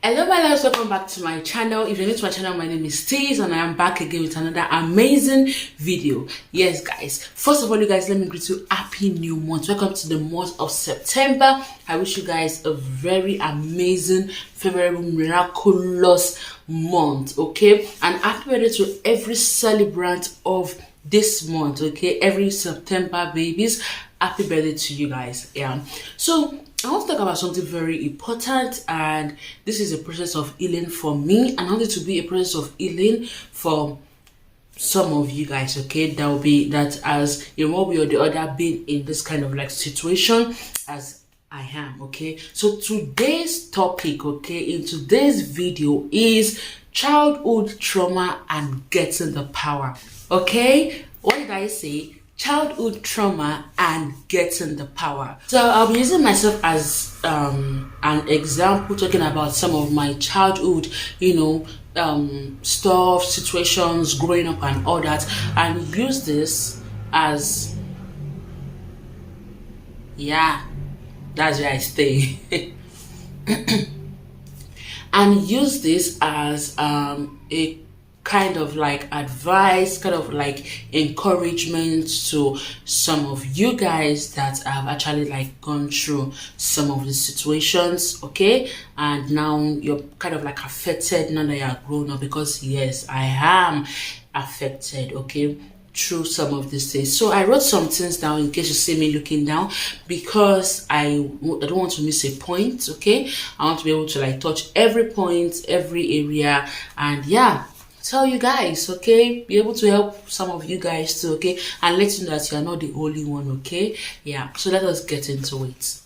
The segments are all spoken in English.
Hello my loves, welcome back to my channel. If you're new to my channel, my name is Tease and I am back again with another amazing video. Yes guys, first of all you guys, let me greet you happy new month. Welcome to the month of September. I wish you guys a very amazing, favorable, miraculous month, okay? And happy birthday to every celebrant of this month, okay? Every September babies, happy birthday to you guys. Yeah, so I want to talk about something very important, and this is a process of healing for me, and I want it to be a process of healing for some of you guys, okay? That will be that as in one way or the other been in this kind of like situation as I am, okay? So today's topic, okay, in today's video is childhood trauma and getting the power, okay? What did I say? Childhood trauma and getting the power. So I'll be using myself as an example, talking about some of my childhood, stuff, situations, growing up and all that, and use this as, yeah, that's where I stay. And use this as a kind of like advice, kind of like encouragement to some of you guys that have actually like gone through some of the situations, okay? And now you're kind of like affected now that you're grown up, because yes, I am affected, okay, through some of these things. So I wrote some things down in case you see me looking down, because I don't want to miss a point, okay? I want to be able to like touch every point, every area, and yeah, tell you guys, okay, be able to help some of you guys too, okay, and let you know that you are not the only one, okay? Yeah, so let us get into it.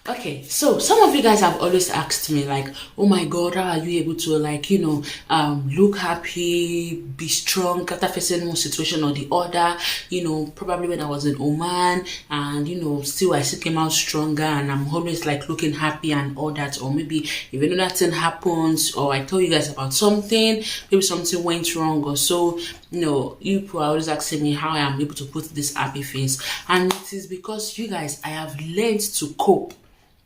Okay, so some of you guys have always asked me like, oh my god, how are you able to like, look happy, be strong after facing one situation or the other, probably when I was in Oman, and still I still came out stronger, and I'm always like looking happy and all that. Or maybe if another thing happens, or I tell you guys about something, maybe something went wrong or so, you people are always asking me how I am able to put this happy face, and it is because you guys, I have learned to cope.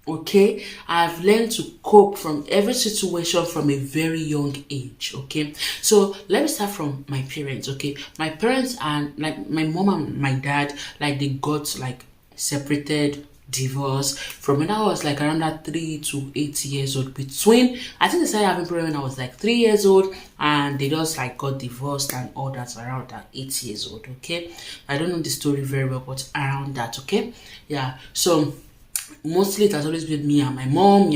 Okay, I've learned to cope from every situation from a very young age. Okay, so let me start from my parents. Okay, my parents, and like my mom and my dad, like they got like separated, divorced from when I was like around that 3 to 8 years old. Between, I think they started having problem when I was like 3 years old, and they just like got divorced and all that around that 8 years old. Okay, I don't know the story very well, but around that. Okay, yeah, so mostly it has always been me and my mom,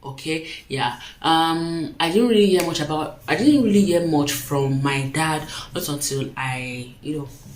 okay? Yeah, I didn't really hear much from my dad, not until I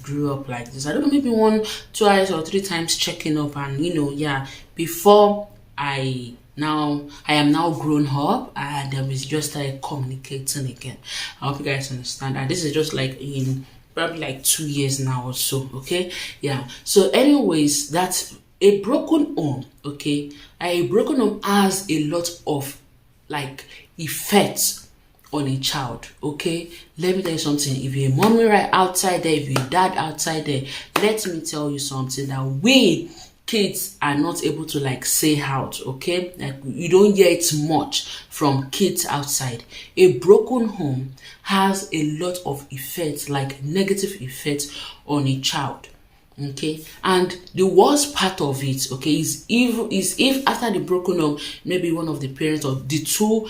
grew up like this. I don't know, maybe 1, 2 or 3 times checking up, and yeah, before I am now grown up, and we just started communicating again. I hope you guys understand, and this is just like in probably like 2 years now or so, okay? Yeah, so anyways, that's a broken home, okay? A broken home has a lot of like effects on a child, okay? Let me tell you something. If you're a mommy right outside there, if you're a dad outside there, let me tell you something, that we kids are not able to like say out, okay? Like you don't hear it much from kids outside. A broken home has a lot of effects, like negative effects on a child. Okay, and the worst part of it, okay, is if after the broken up, maybe one of the parents or the two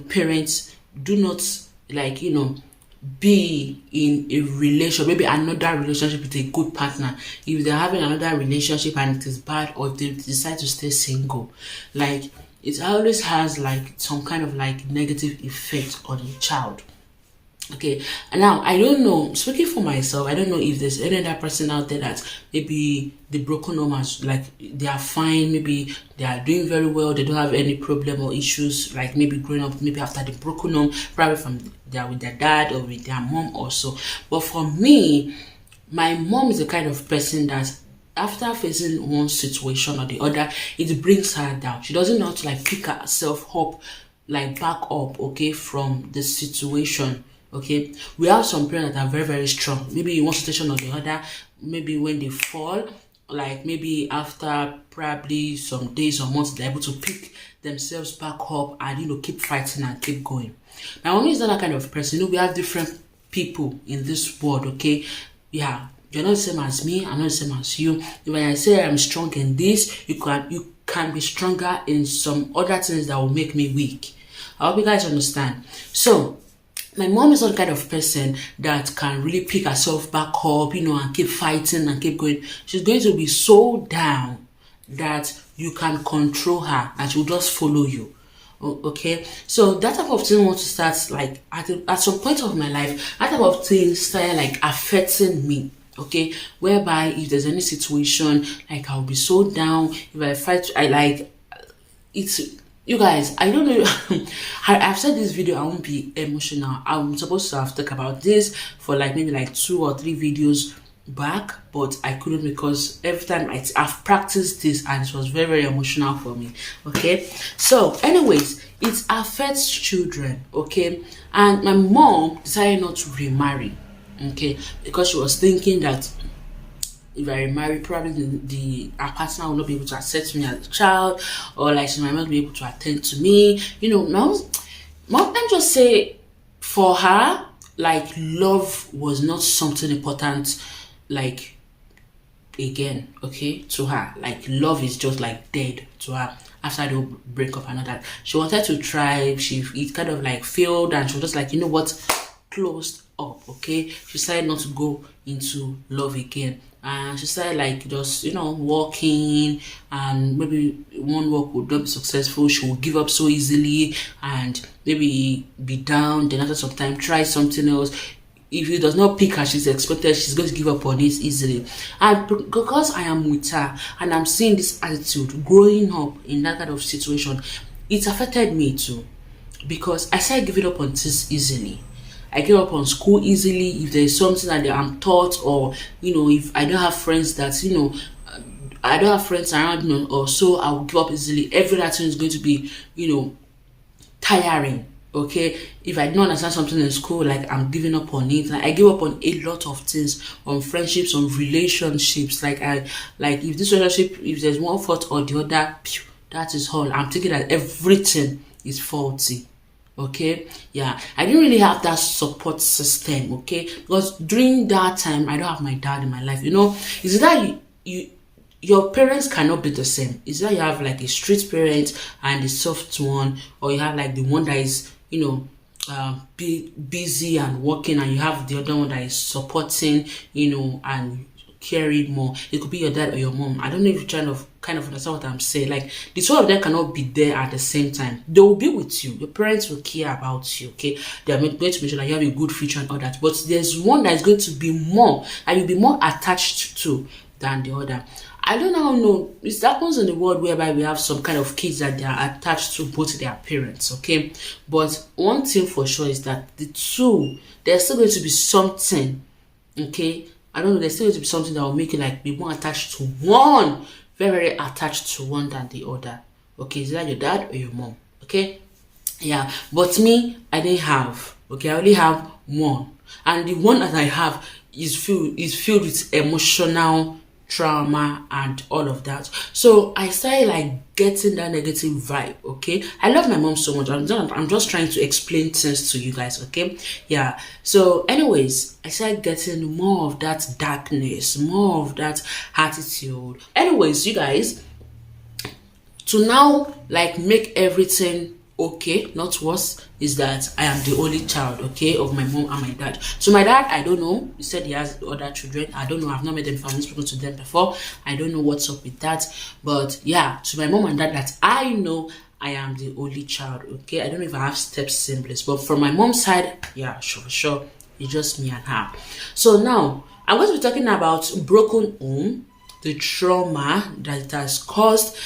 parents do not like be in a relation, maybe another relationship with a good partner. If they're having another relationship and it is bad, or if they decide to stay single, like it always has like some kind of like negative effect on a child. Okay, and now I don't know, speaking for myself, I don't know if there's any other person out there that maybe the broken home has, like they are fine, maybe they are doing very well, they don't have any problem or issues, like maybe growing up, maybe after the broken home, probably from with their dad or with their mom also. But for me, my mom is the kind of person that after facing one situation or the other, it brings her down. She doesn't know how to like pick herself up, like back up, okay, from the situation. Okay, we have some parents that are very, very strong. Maybe in one situation or the other, maybe when they fall, like maybe after probably some days or months, they're able to pick themselves back up and keep fighting and keep going. My mommy is not that kind of person. We have different people in this world, okay? Yeah, you're not the same as me, I'm not the same as you. When I say I'm strong in this, you can be stronger in some other things that will make me weak. I hope you guys understand. So my mom is not the kind of person that can really pick herself back up, and keep fighting and keep going. She's going to be so down that you can control her and she'll just follow you. Okay, so that type of thing wants to start like at some point of my life. That type of thing started like affecting me. Okay, whereby if there's any situation, like I'll be so down. If I fight, I like it's. You guys, I don't know. I've said this video, I won't be emotional. I'm supposed to have talked about this for like maybe like 2 or 3 videos back, but I couldn't because every time I've practiced this and it was very, very emotional for me. Okay, so anyways, it affects children. Okay, and my mom decided not to remarry. Okay, because she was thinking that if I remarry, probably our partner will not be able to accept me as a child, or like she might not be able to attend to me. Mom, let me just say, for her, like love was not something important, like again, okay, to her. Like love is just like dead to her after the breakup and all that. She wanted to try, it kind of like failed, and she was just like, closed up. Okay, she decided not to go into love again, and she started like just walking, and maybe one work would not be successful, she would give up so easily and maybe be down. Then after some time try something else. If it does not pick as she's expected, she's going to give up on it easily. And because I am with her and I'm seeing this attitude growing up in that kind of situation, it affected me too, because I started giving up on this easily. I give up on school easily if there's something that I'm taught, or if I don't have friends that I don't have friends around me, or so I will give up easily. Every other thing is going to be tiring. Okay, if I don't understand something in school, like I'm giving up on it. Like I give up on a lot of things, on friendships, on relationships. Like if this relationship, if there's one fault or the other, that is all. I'm thinking that everything is faulty. Okay, yeah, I didn't really have that support system. Okay, because during that time I don't have my dad in my life. Is that your parents cannot be the same. Is that you have like a strict parent and a soft one, or you have like the one that is busy and working, and you have the other one that is supporting and caring more. It could be your dad or your mom. I don't know if you're trying to kind of understand what I'm saying. Like the two of them cannot be there at the same time. They will be with you. Your parents will care about you. Okay, they are going to make sure that you have a good future and all that. But there's one that is going to be more, and you'll be more attached to than the other. I don't know. It happens in the world whereby we have some kind of kids that they are attached to both their parents. Okay, but one thing for sure is that the two, there's still going to be something. Okay, I don't know. There's still going to be something that will make you like be more attached to one, very, very attached to one than the other. Okay, is that your dad or your mom? Okay, yeah. But me, I didn't have. Okay, I only have one, and the one that I have is filled with emotional trauma and all of that. So I started like getting that negative vibe. Okay, I love my mom so much. I'm just trying to explain things to you guys. Okay, yeah. So anyways, I started getting more of that darkness, more of that attitude. Anyways, you guys, to now like make everything okay, not worse, is that I am the only child, okay, of my mom and my dad. So my dad, I don't know. He said he has other children. I don't know. I've not met them. I've not spoken to them before. I don't know what's up with that. But yeah, to my mom and dad, that I know, I am the only child, okay. I don't know if I have step siblings, but from my mom's side, yeah, sure, it's just me and her. So now I'm going to be talking about broken home, the trauma that it has caused,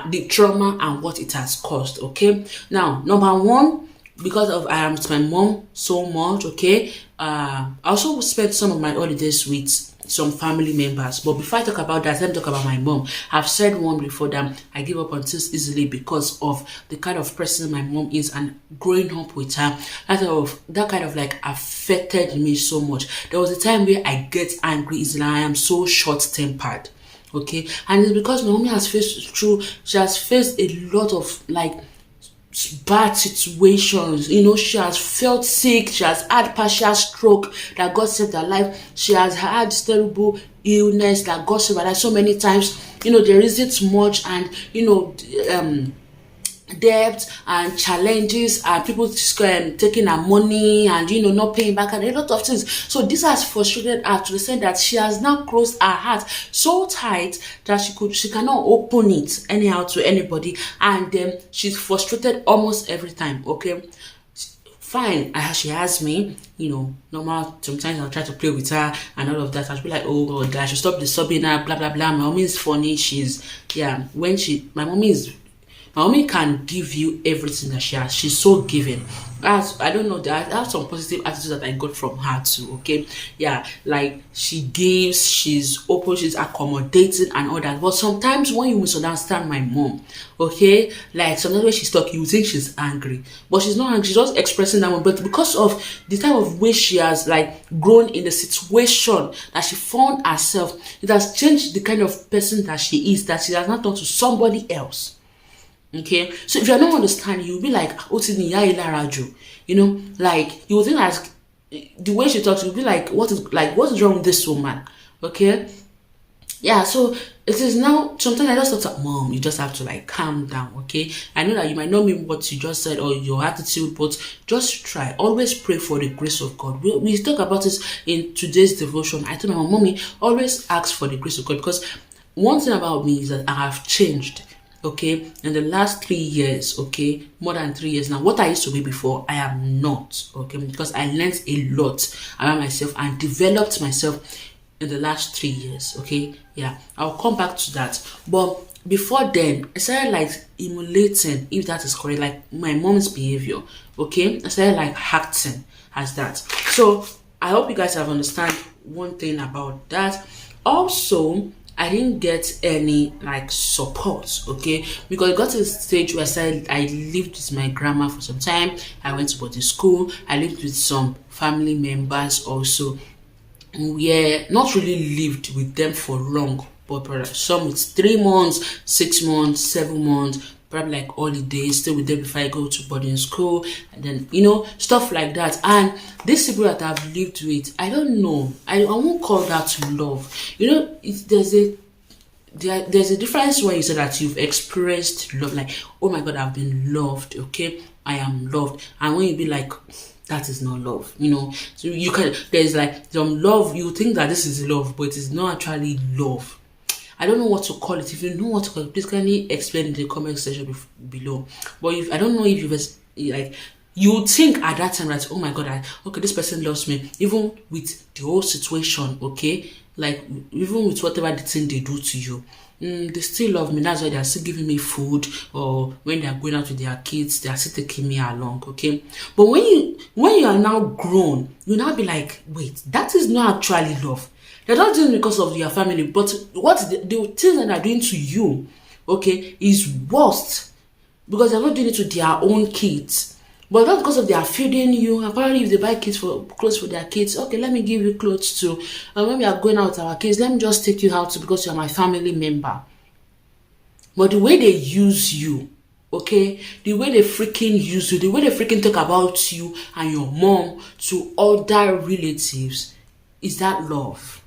the trauma and what it has caused. Okay, now number one, because of I am with my mom so much. Okay, I also spent some of my holidays with some family members. But before I talk about that, let me talk about my mom. I've said one before that I give up on things easily because of the kind of person my mom is, and growing up with her, that kind of like affected me so much. There was a time where I get angry easily. I am so short-tempered. Okay, and it's because my mommy has faced a lot of like bad situations. She has felt sick, she has had partial stroke that God saved her life, she has had terrible illness that God saved her life so many times. There isn't much, and debt and challenges and people taking her money and not paying back and a lot of things. So this has frustrated her to the extent that she has now closed her heart so tight that she cannot open it anyhow to anybody, and then she's frustrated almost every time. Okay, fine, she has me, normal. Sometimes I'll try to play with her and all of that. I'll be like, oh God, I should stop disturbing her, blah blah blah. My mommy is funny. My mommy can give you everything that she has. She's so giving. I don't know, that I have some positive attitudes that I got from her too. Okay, yeah, like she gives, she's open, she's accommodating and all that. But sometimes when you misunderstand my mom, okay, like sometimes when she's talking, you think she's angry, but she's not angry. She's just expressing that one. But because of the type of way she has like grown in the situation that she found herself, it has changed the kind of person that she is, that she has not done to somebody else. Okay, so if you're not understanding, you'll be like, like you will think like the way she talks, you'll be like, what is wrong with this woman? Okay, yeah. So it is now. Sometimes I just thought, Mom, you just have to like calm down. Okay, I know that you might not mean what you just said or your attitude, but just try. Always pray for the grace of God. We talk about this in today's devotion. I told my mommy, always ask for the grace of God, because one thing about me is that I have changed. Okay, in the last 3 years, okay, more than 3 years now, what I used to be before, I am not. Okay, because I learned a lot about myself and developed myself in the last 3 years. Okay, yeah, I'll come back to that. But before then, I started like emulating, if that is correct, like my mom's behavior. Okay, I started like acting as that. So I hope you guys have understand one thing about that. Also, I didn't get any like support, okay, because I got to a stage where I lived with my grandma for some time. I went to boarding school. I lived with some family members also. We not really lived with them for long, but some it's 3 months, 6 months, 7 months, probably like holidays, stay with them before I go to boarding school, and then stuff like that. And these people that I've lived with, I don't know, I won't call that love. There's a difference when you say that you've experienced love, like, oh my God, I've been loved, okay, I am loved, and when you be like, that is not love, so there's like some love, you think that this is love, but it is not actually love. I don't know what to call it. If you know what to call it, please kindly explain in the comment section below. But I don't know if you think at that time that, oh my God, okay, this person loves me, even with the whole situation, okay, like even with whatever the thing they do to you, they still love me. That's why they are still giving me food, or when they are going out with their kids, they are still taking me along, okay. But when you are now grown, you now be like, wait, that is not actually love. They're not doing it because of your family, but what the things that they're doing to you, okay, is worst, because they're not doing it to their own kids. But not because of they are feeding you. Apparently, if they buy clothes for their kids, okay, let me give you clothes too. And when we are going out with our kids, let me just take you out because you're my family member. But the way they use you, okay, the way they freaking use you, the way they freaking talk about you and your mom to other relatives, is that love?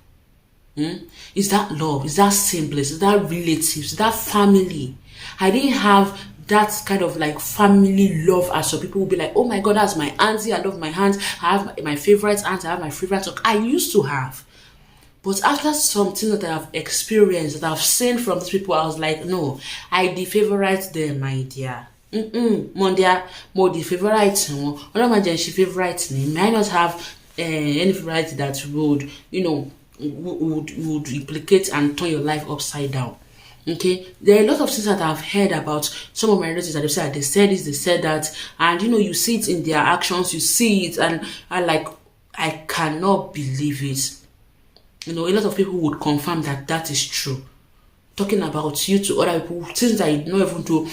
Is that love? Is that siblings? Is that relatives? Is that family? I didn't have that kind of like family love, as some people will be like, oh my God, that's my auntie, I love my aunt, I have my favorite aunt, I have my favorite uncle. I used to have. But after something that I have experienced, that I've seen from these people, I was like, no, I favorite them, my dear. Mondia, more the favorite, or she favorite me. May I not have any favorite that would, would implicate and turn your life upside down. Okay, there are a lot of things that I've heard about some of my relatives that they said this, they said that, and you see it in their actions, you see it, and I cannot believe it. A lot of people would confirm that is true. Talking about you to other people, things that you don't even do,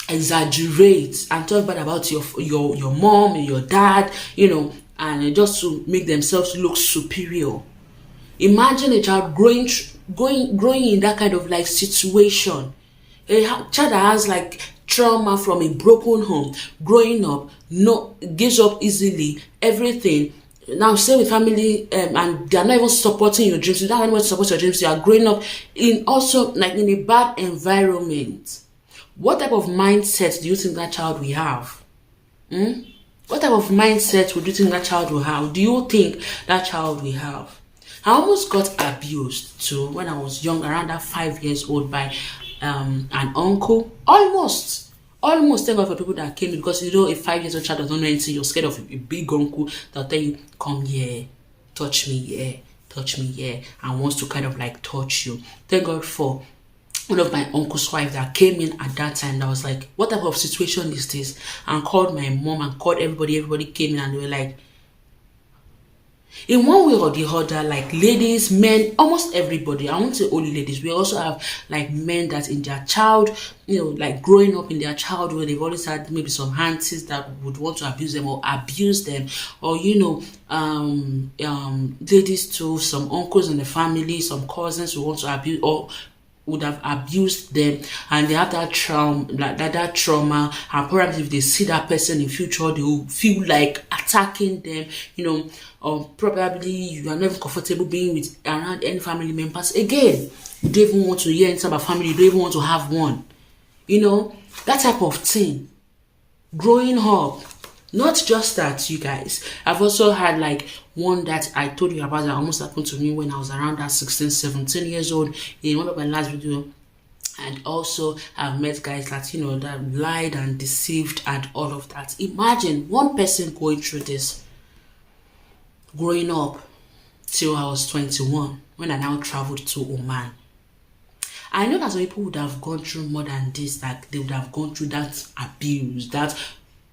exaggerate and talk bad about your mom and your dad, and just to make themselves look superior. Imagine a child growing in that kind of like situation. A child that has like trauma from a broken home, growing up, no, gives up easily, everything. Now stay with family, and they are not even supporting your dreams. You don't have anyone to support your dreams. You are growing up in also like in a bad environment. What type of mindset do you think that child will have? What type of mindset would you think that child will have? Do you think that child will have? I almost got abused too when I was young, around that 5 years old, by an uncle. Almost. Thank God for people that came, because you know, a 5 years old child doesn't know anything. You're scared of a big uncle that'll tell you, come here, touch me here, touch me here, and wants to kind of like touch you. Thank God for one of my uncle's wife that came in at that time. That was like, what type of situation is this? And called my mom and called everybody. Everybody came in and they were like, in one way or the other, like ladies, men, almost everybody, I won't say only ladies, we also have like men that in their child, like growing up in their childhood, they've always had maybe some aunties that would want to abuse them or abuse them, or ladies too, some uncles in the family, some cousins who want to abuse or would have abused them, and they have that trauma, that trauma, and perhaps if they see that person in future, they will feel like attacking them, or probably you are never comfortable being with around any family members again. You don't even want to hear anything about family. You don't even want to have one. That type of thing. Growing up. Not just that, you guys. I've also had like one that I told you about that almost happened to me when I was around that 16, 17 years old in one of my last video. And also I've met guys that, that lied and deceived and all of that. Imagine one person going through this. Growing up till I was 21 when I now traveled to Oman. I know that some people would have gone through more than this, that they would have gone through that abuse, that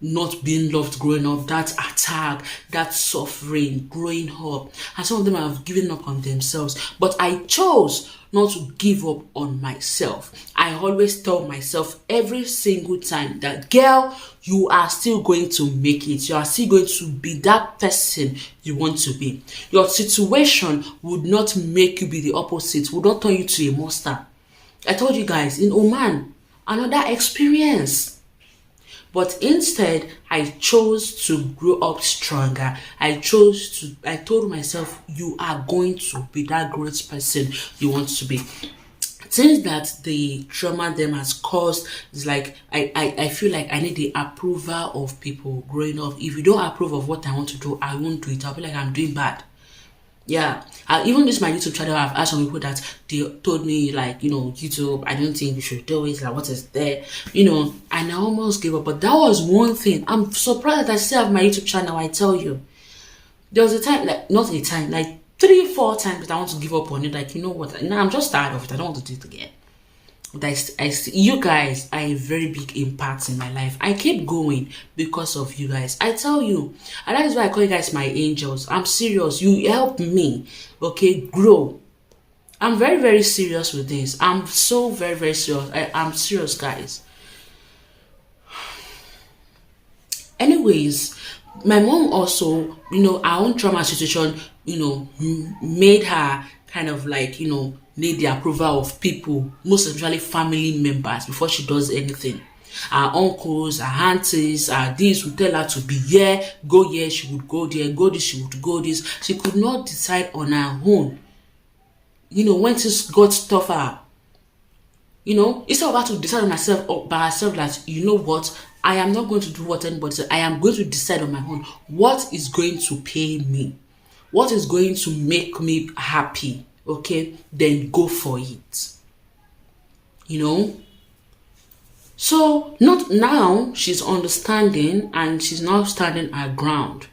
not being loved growing up, that attack, that suffering growing up, and some of them have given up on themselves. But I chose not to give up on myself. I always tell myself every single time that, girl, you are still going to make it. You are still going to be that person you want to be. Your situation would not make you be the opposite, would not turn you to a monster. I told you guys, in Oman, another experience. But instead, I chose to grow up stronger. I told myself, you are going to be that great person you want to be. Things that the trauma them has caused is like, I feel like I need the approval of people growing up. If you don't approve of what I want to do, I won't do it. I'll be like, I'm doing bad. Yeah, even this my YouTube channel, I've asked some people that they told me like, YouTube, I don't think you should do it, like what is there, and I almost gave up. But that was one thing. I'm surprised that I still have my YouTube channel. I tell you, there was a time, like not a time, like 3-4 times that I want to give up on it. Like, what? Now I'm just tired of it. I don't want to do it again. But you guys are a very big impact in my life. I keep going because of you guys. I tell you, and that is why I call you guys my angels. I'm serious. You help me, okay, grow. I'm very, very serious with this. I'm so very, very serious. I'm serious, guys. Anyways, my mom also, our own trauma situation, made her kind of like, need the approval of people, most especially family members, before she does anything. Our uncles, our aunties, our this would tell her to be here, go here, she would go there, go this, she would go this. She could not decide on her own. When things got tougher, instead of her to decide on herself or by herself that, what, I am not going to do what anybody said. I am going to decide on my own. What is going to pay me? What is going to make me happy? Okay, then go for it. So not now she's understanding and she's now standing her ground.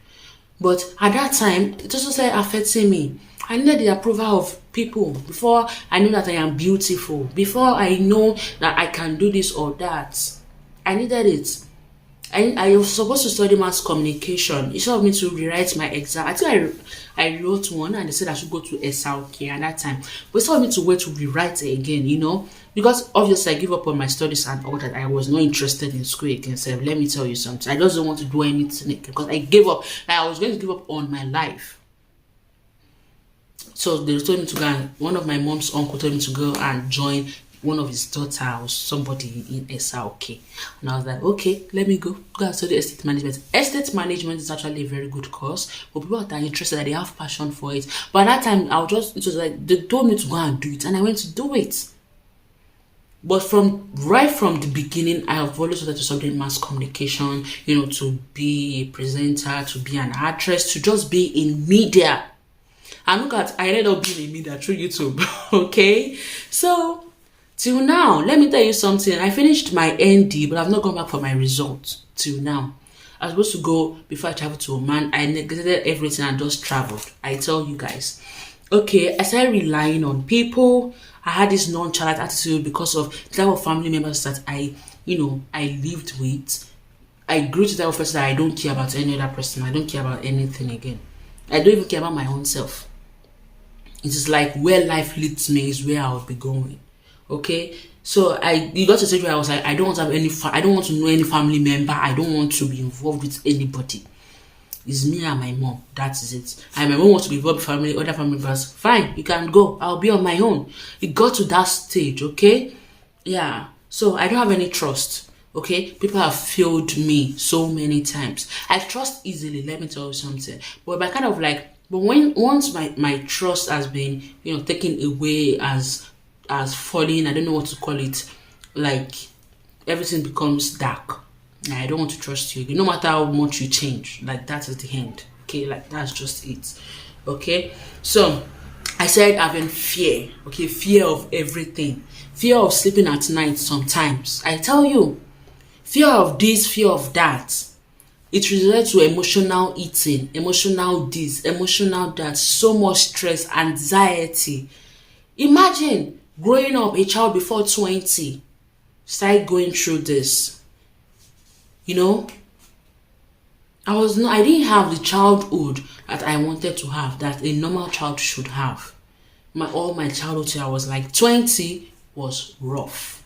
But at that time, it also started affecting me. I needed the approval of people before I knew that I am beautiful, before I know that I can do this or that. I needed it. I was supposed to study mass communication. It told me to rewrite my exam. I think I wrote one and they said I should go to SLK at that time. But it told me to wait to rewrite it again, because obviously I gave up on my studies and all that. I was not interested in school again. So let me tell you something. I just don't want to do anything again because I gave up. I was going to give up on my life. So they told me to go, and one of my mom's uncle told me to go and join one of his daughter or somebody in SRK. And I was like, okay, let me go and study estate management. Estate management is actually a very good course for people that are interested, that they have passion for it. But at that time, it was like, they told me to go and do it, and I went to do it. But right from the beginning, I have always wanted to study mass communication, to be a presenter, to be an actress, to just be in media. And look at, I ended up being in media through YouTube, okay? So, till now, let me tell you something. I finished my ND, but I've not gone back for my results till now. I was supposed to go before I traveled to Oman. I neglected everything and just traveled. I tell you guys. Okay, I started relying on people. I had this nonchalant attitude because of the type of family members that I lived with. I grew to the type of person that I don't care about any other person. I don't care about anything again. I don't even care about my own self. It is like where life leads me is where I'll be going. Okay, so you got to stage where I was like, I don't want to have I don't want to know any family member. I don't want to be involved with anybody. It's me and my mom. That is it. And my mom wants to be involved with other family members. Fine, you can go. I'll be on my own. It got to that stage, okay? Yeah. So I don't have any trust. Okay, people have failed me so many times. I trust easily. Let me tell you something. But once my trust has been taken away as falling, I don't know what to call it, like everything becomes dark. I don't want to trust you. No matter how much you change, like that is the end. Okay, like that's just it. Okay, so I said having fear. Okay, fear of everything. Fear of sleeping at night sometimes. I tell you, fear of this, fear of that. It relates to emotional eating, emotional this, emotional that. So much stress, anxiety. Imagine growing up a child before 20, start going through this. I didn't have the childhood that I wanted to have, that a normal child should have. All my childhood till I was like 20 was rough.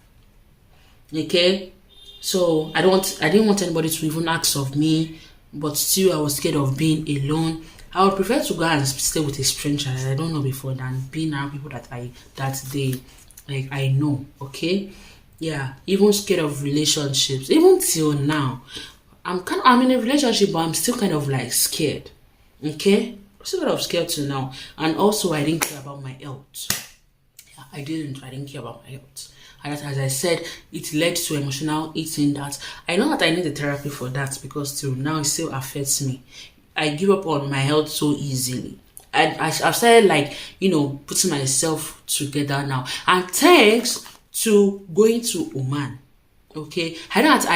Okay? So I didn't want anybody to even ask of me, but still I was scared of being alone. I would prefer to go and stay with a stranger that I don't know before than being around people that I know, okay? Yeah, even scared of relationships. Even till now, I'm in a relationship, but I'm still kind of like scared. Okay, I'm still kind of scared till now. And also, I didn't care about my health. Yeah, I didn't care about my health. And as I said, it led to emotional eating. That I know that I need a therapy for that, because till now it still affects me. I give up on my health so easily. I've started putting myself together now, and thanks to going to Oman. Okay, I know that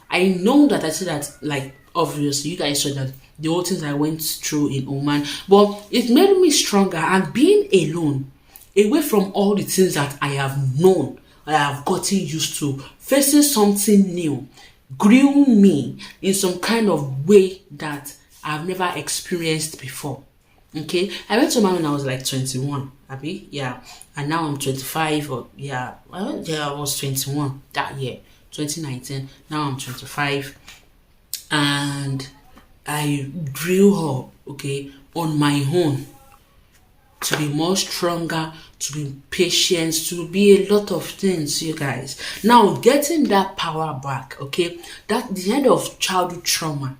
I know that I said that, obviously you guys saw that the whole things I went through in Oman, but it made me stronger. And being alone, away from all the things that I have known, I have gotten used to, facing something new, grew me in some kind of way that I've never experienced before. Okay, I went to Oman when I was like 21, Abby, yeah, and now I'm 25, I was 21 that year, 2019. Now I'm 25, and I grew up, okay, on my own, to be more stronger, to be patient, to be a lot of things, you guys. Now getting that power back, okay, that the end of childhood trauma,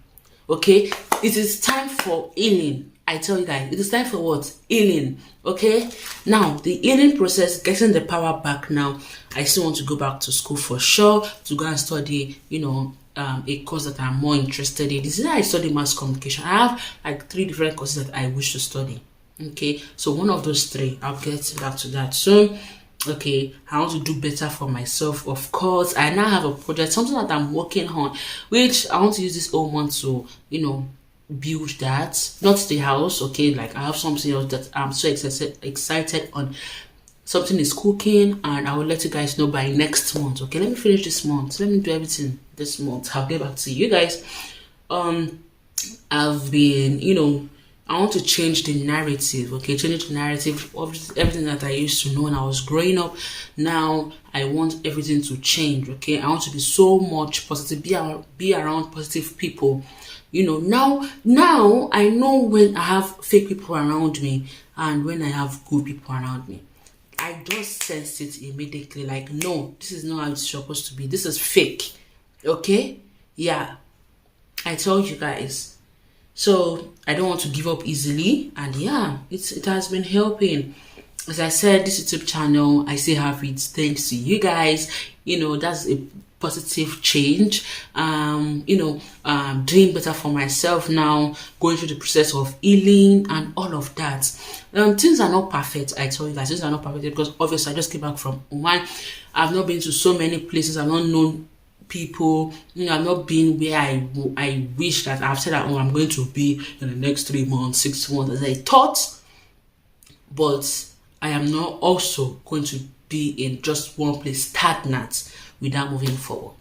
okay, it is time for healing. I tell you guys, it is time for what? Healing. Okay? Now, the healing process, getting the power back now, I still want to go back to school for sure, to go and study, a course that I'm more interested in. This is how I study mass communication. I have like 3 different courses that I wish to study. Okay? So one of those 3, I'll get back to that soon. Okay, I want to do better for myself, of course. I now have a project, something that I'm working on, which I want to use this whole month to, build that, not the house. Okay, like I have something else that I'm so excited on. Something is cooking, and I will let you guys know by next month. Okay, let me finish this month, let me do everything this month. I'll get back to you guys. I've been I want to change the narrative, okay? Change the narrative of everything that I used to know when I was growing up. Now, I want everything to change, okay? I want to be so much positive, be around positive people. Now I know when I have fake people around me and when I have good people around me. I just sensed it immediately. Like, no, this is not how it's supposed to be. This is fake. Okay? Yeah. I told you guys. So I don't want to give up easily. And yeah, it has been helping. As I said, this YouTube channel, I still have it thanks to you guys. That's a positive change. Doing better for myself now, going through the process of healing and all of that. Things are not perfect. I tell you guys, things are not perfect because obviously I just came back from Oman. I've not been to so many places. I've not known people. I've not been where I wish that I've said that I'm going to be in the next 3 months, 6 months as I thought. But I am not also going to be in just one place stagnant without moving forward.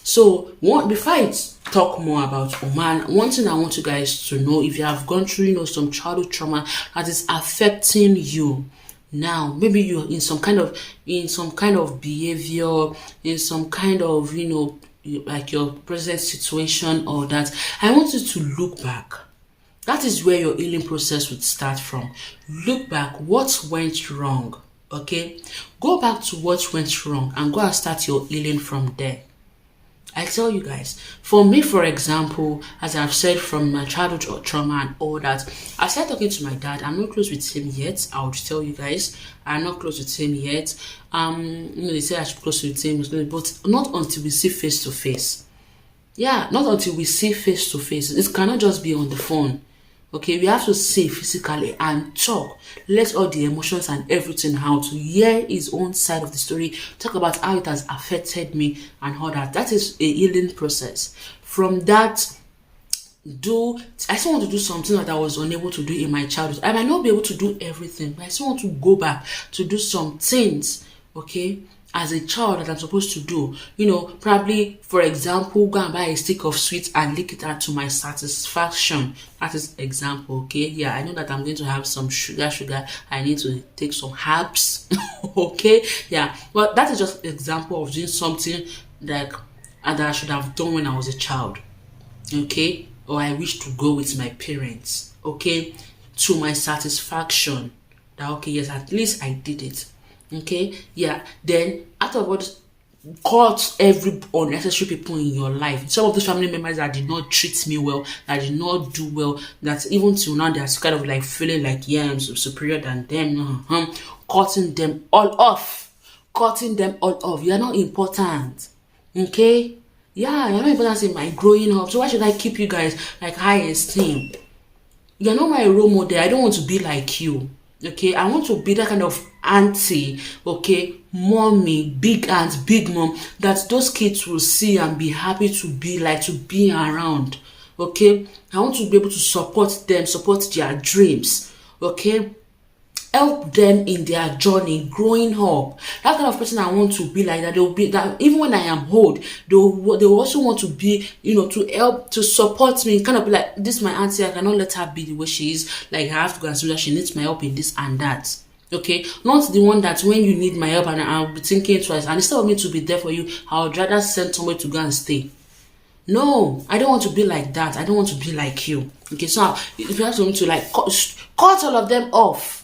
So before I talk more about Oman, one thing I want you guys to know, if you have gone through some childhood trauma that is affecting you now, maybe you're in some kind of behavior, in some kind of like your present situation or that, I want you to look back. That is where your healing process would start from. Look back, what went wrong, okay? Go back to what went wrong and go and start your healing from there. I tell you guys, for me, for example, as I've said from my childhood trauma and all that, I started talking to my dad. I'm not close with him yet. I would tell you guys, I'm not close with him yet. They say I should be close with him, but not until we see face to face. Yeah, not until we see face to face. It cannot just be on the phone. Okay, we have to see physically and talk. Let all the emotions and everything out to hear his own side of the story. Talk about how it has affected me and all that. That is a healing process. From that, I still want to do something that I was unable to do in my childhood. I might not be able to do everything, but I still want to go back to do some things, okay, as a child that I'm supposed to do. Probably, for example, go and buy a stick of sweets and lick it out to my satisfaction. That is example, okay? Yeah, I know that I'm going to have some sugar. I need to take some herbs, okay? Yeah, but that is just an example of doing something that I should have done when I was a child, okay? Or I wish to go with my parents, okay? To my satisfaction. That, okay, yes, at least I did it. Okay, yeah. Then afterwards, cut every unnecessary people in your life. Some of those family members that did not treat me well, that did not do well, that even till now they're kind of like feeling like, yeah, I'm superior than them. Cutting them all off. You are not important. Okay? Yeah, you're not important in my growing up. So why should I keep you guys like high esteem? You're not my role model. I don't want to be like you. Okay, I want to be that kind of auntie, okay, mommy, big aunt, big mom, that those kids will see and be happy to be around. Okay, I want to be able to support them, support their dreams. Okay, help them in their journey growing up. That kind of person I want to be like that. They'll be that even when I am old, they also want to be, to help, to support me. Kind of be like, this my auntie, I cannot let her be the way she is. Like, I have to consider she needs my help in this and that. Okay, not the one that when you need my help and I'll be thinking twice, and instead of me to be there for you, I would rather send somebody to go and stay. No, I don't want to be like that. I don't want to be like you. Okay, so if you have something to like cut all of them off.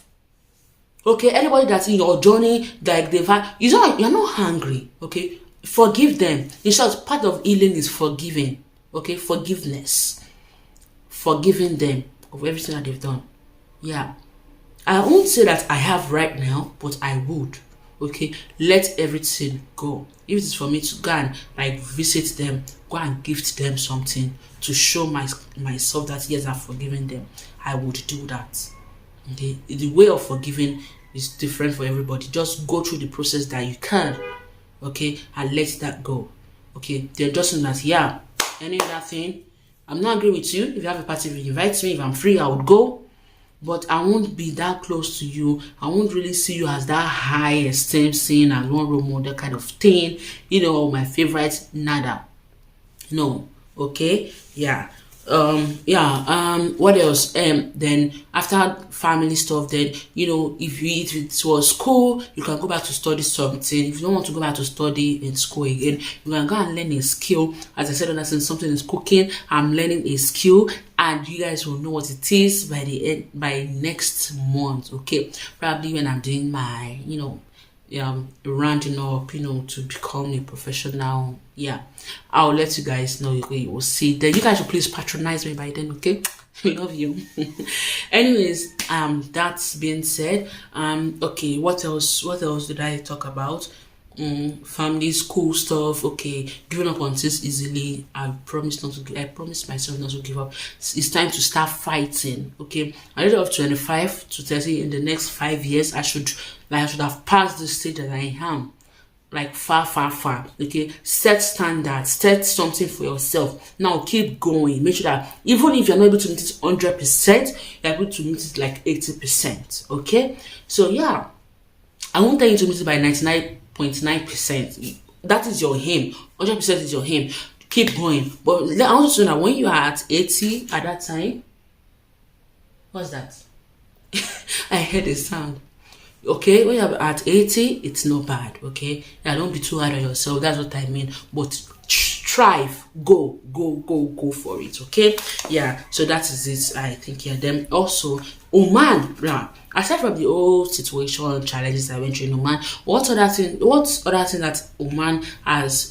Okay, anybody that's in your journey, like you're not hungry. Okay, forgive them. In short, part of healing is forgiving. Okay, forgiveness, forgiving them of everything that they've done. Yeah, I won't say that I have right now, but I would. Okay, let everything go. If it is for me to go and like visit them, go and gift them something to show myself that yes, I've forgiven them, I would do that. Okay, the way of forgiving is different for everybody. Just go through the process that you can, okay, and let that go. Okay, they're just in that, yeah, any other thing, I'm not agree with you. If you have a party, invite me. If I'm free, I would go, but I won't be that close to you. I won't really see you as that high esteem, seen as one role model kind of thing, my favorite, nada. No, okay, yeah. What else? Then after family stuff, then if it was school, you can go back to study something. If you don't want to go back to study in school again, you can go and learn a skill. As I said, something is cooking. I'm learning a skill. and you guys will know what it is by the end, by next month. Okay, probably when I'm doing my rounding up, to become a professional. Yeah, I'll let you guys know. You will see. Then you guys will please patronize me by then. Okay, love you. Anyways, that's being said, okay, what else did I talk about? Family, school stuff. Okay, giving up on things easily. I promise myself not to give up. It's time to start fighting. Okay, at the age of 25 to 30, in the next 5 years, I should have passed the stage that I am, like far. Okay, set standards, set something for yourself. Now keep going. Make sure that even if you're not able to meet it 100%, you're able to meet it like 80%. Okay, so yeah, I won't tell you to meet it by 99.9%. That is your aim. 100% is your aim. Keep going. But I want you to know that when you are at 80 at that time, what's that? I heard a sound. Okay, when you're at 80, it's not bad. Okay, yeah, don't be too hard on yourself. That's what I mean. But strive, go for it. Okay, yeah. So that is it. I think. Yeah. Then also, Oman. Yeah. Aside from the old situation, challenges I went through in Oman, what other thing that Oman has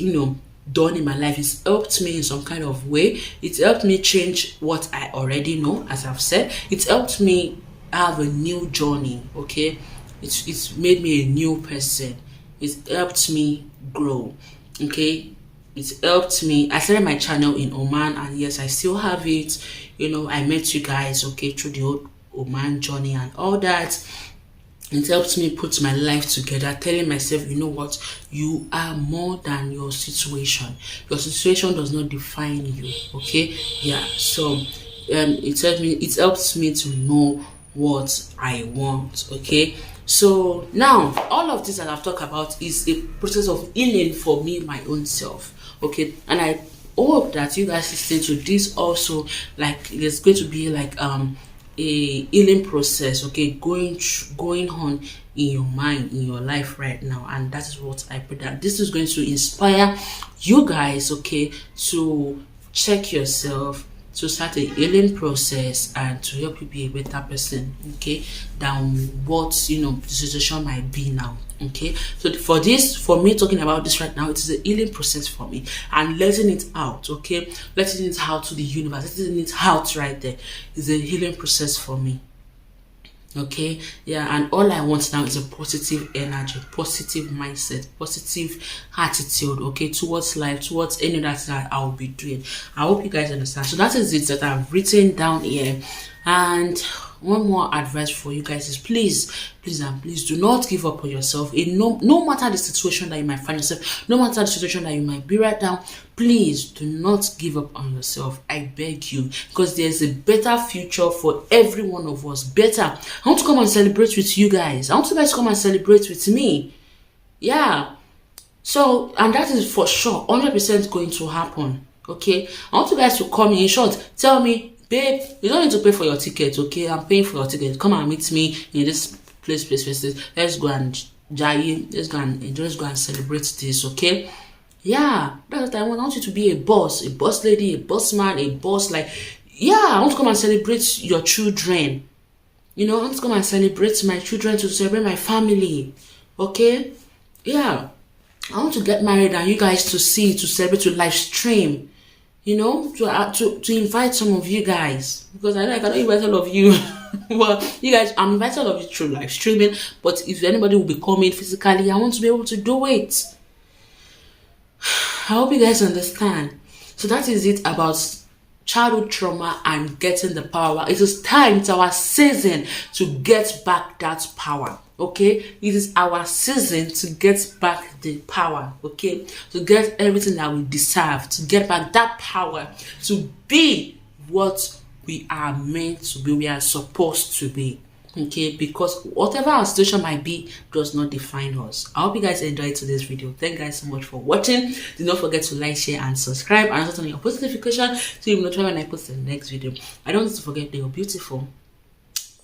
done in my life is helped me in some kind of way. It helped me change what I already know, as I've said. It helped me have a new journey. Okay, it's made me a new person. It helped me grow. Okay, it helped me. I started my channel in Oman, and yes, I still have it. I met you guys, okay, through the old Oman journey and all that. It helped me put my life together, telling myself, you know what, you are more than your situation. Your situation does not define you. Okay, yeah. So it helps me to know what I want. Okay, so now all of this that I've talked about is a process of healing for me, my own self. Okay, and I hope that you guys listen to this also, like it's going to be like a healing process, okay, going on in your mind, in your life right now. And that is what I pray, that this is going to inspire you guys, okay, to check yourself, to start a healing process, and to help you be a better person, okay, than what the situation might be now. Okay, so for me talking about this right now, it is a healing process for me, and letting it out, okay, letting it out to the universe, letting it out right there is a healing process for me. Okay, yeah, and all I want now is a positive energy, positive mindset, positive attitude, okay, towards life, towards any other thing that I will be doing. I hope you guys understand. So that is it that I've written down here. And one more advice for you guys is please do not give up on yourself. No matter the situation that you might find yourself, no matter the situation that you might be right now, please do not give up on yourself. I beg you, because there's a better future for every one of us. Better. I want to come and celebrate with you guys. I want you guys to come and celebrate with me. Yeah. So, and that is for sure 100% going to happen. Okay, I want you guys to come in short, tell me, babe, you don't need to pay for your ticket. Okay, I'm paying for your ticket. Come and meet me in this place. Let's go and let's go and celebrate this. Okay, yeah, that's what I want. I want you to be a boss lady, a boss man, a boss. Like, yeah, I want to come and celebrate your children. I want to come and celebrate my children, to celebrate my family. Okay, yeah, I want to get married and you guys to celebrate, to live stream. To invite some of you guys, because I know I cannot invite all of you. Well, you guys, I'm inviting all of you through live streaming, but if anybody will be coming physically, I want to be able to do it. I hope you guys understand. So that is it about childhood trauma and getting the power. It is time, it's our season to get back that power. Okay, it is our season to get back the power. Okay, to get everything that we deserve, to get back that power, to be what we are meant to be, we are supposed to be. Okay, because whatever our situation might be does not define us. I hope you guys enjoyed today's video. Thank you guys so much for watching. Do not forget to like, share, and subscribe, and also turn on your post notification so you will notify when I post the next video. I don't want to forget that you're beautiful,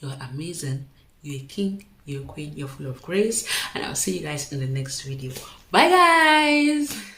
you're amazing, you're a king, you're a queen, you're full of grace, and I'll see you guys in the next video. Bye guys.